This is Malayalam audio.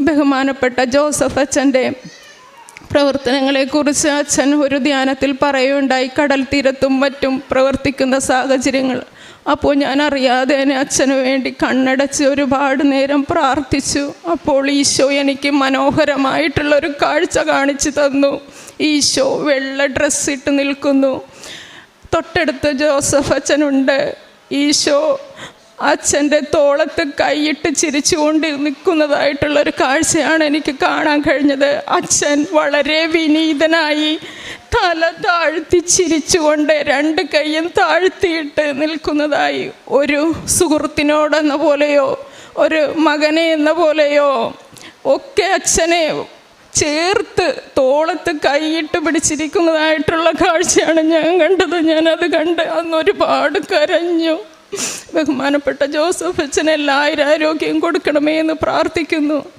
ബഹുമാനപ്പെട്ട ജോസഫ് അച്ഛൻ്റെ പ്രവർത്തനങ്ങളെക്കുറിച്ച് അച്ഛൻ ഒരു ധ്യാനത്തിൽ പറയുകയുണ്ടായി, കടൽ തീരത്തും മറ്റും പ്രവർത്തിക്കുന്ന സാഹചര്യങ്ങൾ. അപ്പോൾ ഞാൻ അറിയാതെ തന്നെ അച്ഛന് വേണ്ടി കണ്ണടച്ച് ഒരുപാട് നേരം പ്രാർത്ഥിച്ചു. അപ്പോൾ ഈശോ എനിക്ക് മനോഹരമായിട്ടുള്ളൊരു കാഴ്ച കാണിച്ചു തന്നു. ഈശോ വെള്ള ഡ്രസ്സിട്ട് നിൽക്കുന്നു, തൊട്ടടുത്ത് ജോസഫ് അച്ഛനുണ്ട്. ഈശോ അച്ഛൻ്റെ തോളത്ത് കൈയിട്ട് ചിരിച്ചുകൊണ്ട് നിൽക്കുന്നതായിട്ടുള്ളൊരു കാഴ്ചയാണ് എനിക്ക് കാണാൻ കഴിഞ്ഞത്. അച്ഛൻ വളരെ വിനീതനായി തല താഴ്ത്തി ചിരിച്ചുകൊണ്ട് 2 കൈയും താഴ്ത്തിയിട്ട് നിൽക്കുന്നതായി, ഒരു സുഹൃത്തിനോടെന്ന പോലെയോ ഒരു മകനെ എന്ന പോലെയോ ഒക്കെ അച്ഛനെ ചേർത്ത് തോളത്ത് കൈയിട്ട് പിടിച്ചിരിക്കുന്നതായിട്ടുള്ള കാഴ്ചയാണ് ഞാൻ കണ്ടത്. ഞാനത് കണ്ട് അന്നൊരുപാട് കരഞ്ഞു. ബഹുമാനപ്പെട്ട ജോസഫ് അച്ഛന് എല്ലാ ആരോഗ്യം കൊടുക്കണമേ എന്ന് പ്രാർത്ഥിക്കുന്നു.